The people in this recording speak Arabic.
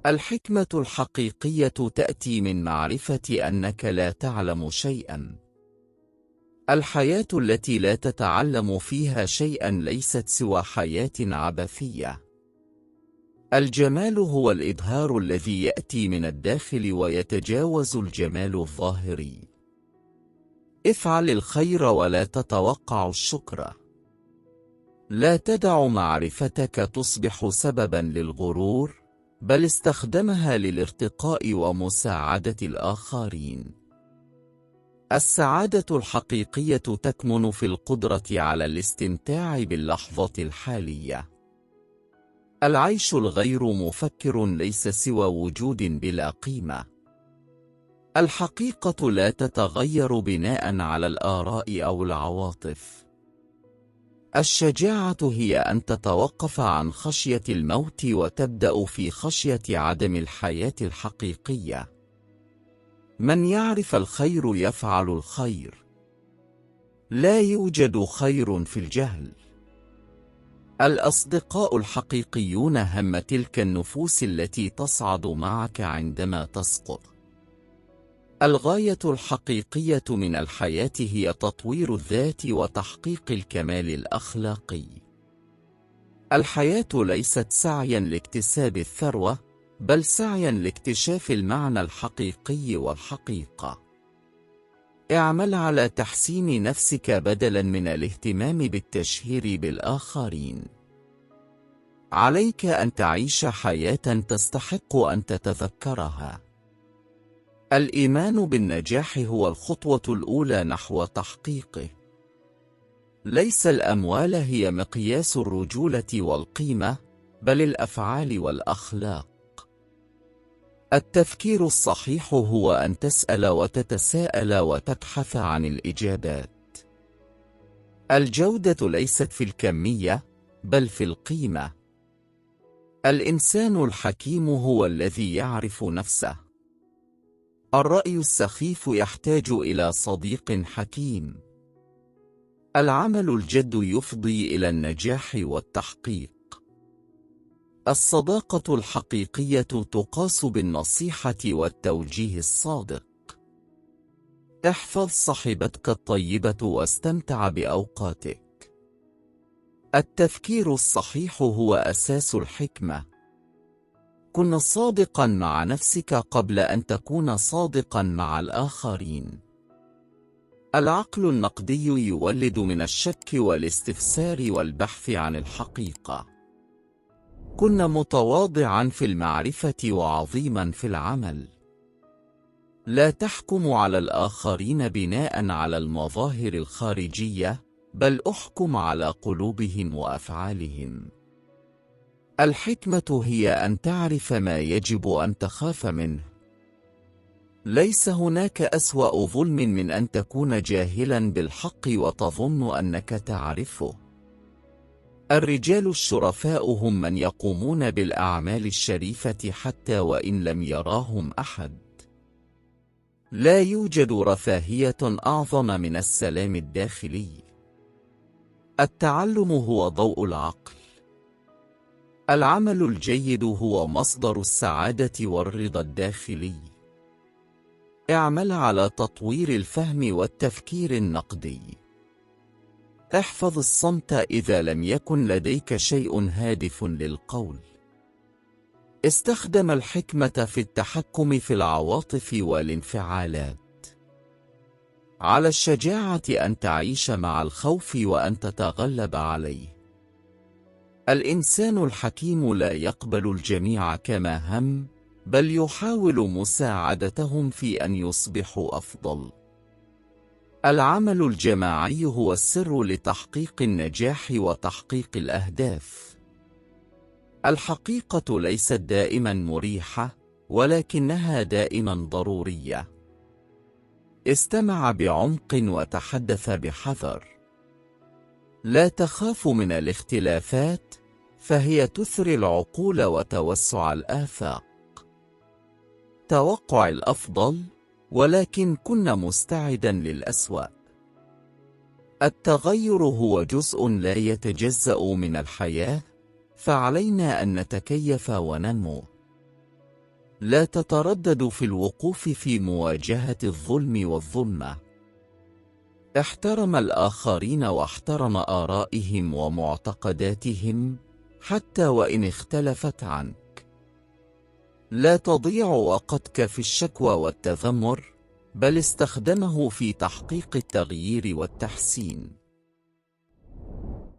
الحكمة الحقيقية تأتي من معرفة أنك لا تعلم شيئا. الحياة التي لا تتعلم فيها شيئا ليست سوى حياة عبثية. الجمال هو الإبهار الذي يأتي من الداخل ويتجاوز الجمال الظاهري. افعل الخير ولا تتوقع الشكر. لا تدع معرفتك تصبح سببا للغرور، بل استخدمها للارتقاء ومساعدة الآخرين. السعادة الحقيقية تكمن في القدرة على الاستمتاع باللحظة الحالية. العيش الغير مفكر ليس سوى وجود بلا قيمة. الحقيقة لا تتغير بناء على الآراء أو العواطف. الشجاعة هي أن تتوقف عن خشية الموت وتبدأ في خشية عدم الحياة الحقيقية. من يعرف الخير يفعل الخير. لا يوجد خير في الجهل. الأصدقاء الحقيقيون هم تلك النفوس التي تصعد معك عندما تسقط. الغاية الحقيقية من الحياة هي تطوير الذات وتحقيق الكمال الأخلاقي. الحياة ليست سعيا لاكتساب الثروة، بل سعيا لاكتشاف المعنى الحقيقي والحقيقة. اعمل على تحسين نفسك بدلا من الاهتمام بالتشهير بالآخرين. عليك أن تعيش حياة تستحق أن تتذكرها. الإيمان بالنجاح هو الخطوة الأولى نحو تحقيقه. ليس الأموال هي مقياس الرجولة والقيمة، بل الأفعال والأخلاق. التفكير الصحيح هو أن تسأل وتتساءل وتبحث عن الإجابات. الجودة ليست في الكمية، بل في القيمة. الإنسان الحكيم هو الذي يعرف نفسه. الرأي السخيف يحتاج إلى صديق حكيم. العمل الجد يفضي إلى النجاح والتحقيق. الصداقة الحقيقية تقاس بالنصيحة والتوجيه الصادق. احفظ صاحبتك الطيبة واستمتع بأوقاتك. التفكير الصحيح هو أساس الحكمة. كن صادقا مع نفسك قبل أن تكون صادقا مع الآخرين. العقل النقدي يولد من الشك والاستفسار والبحث عن الحقيقة. كن متواضعا في المعرفة وعظيما في العمل. لا تحكم على الآخرين بناء على المظاهر الخارجية، بل احكم على قلوبهم وأفعالهم. الحكمة هي أن تعرف ما يجب أن تخاف منه. ليس هناك أسوأ ظلم من أن تكون جاهلا بالحق وتظن أنك تعرفه. الرجال الشرفاء هم من يقومون بالأعمال الشريفة حتى وإن لم يراهم أحد. لا يوجد رفاهية أعظم من السلام الداخلي. التعلم هو ضوء العقل. العمل الجيد هو مصدر السعادة والرضا الداخلي. اعمل على تطوير الفهم والتفكير النقدي. احفظ الصمت إذا لم يكن لديك شيء هادف للقول. استخدم الحكمة في التحكم في العواطف والانفعالات. على الشجاعة أن تعيش مع الخوف وأن تتغلب عليه. الإنسان الحكيم لا يقبل الجميع كما هم، بل يحاول مساعدتهم في أن يصبحوا أفضل. العمل الجماعي هو السر لتحقيق النجاح وتحقيق الأهداف. الحقيقة ليست دائما مريحة، ولكنها دائما ضرورية. استمع بعمق وتحدث بحذر. لا تخاف من الاختلافات، فهي تثري العقول وتوسع الآفاق. توقع الأفضل، ولكن كن مستعدا للأسوأ. التغير هو جزء لا يتجزأ من الحياة، فعلينا أن نتكيف وننمو. لا تتردد في الوقوف في مواجهة الظلم والظلمة. احترم الآخرين واحترم آرائهم ومعتقداتهم حتى وإن اختلفت عنك. لا تضيع وقتك في الشكوى والتذمر، بل استخدمه في تحقيق التغيير والتحسين.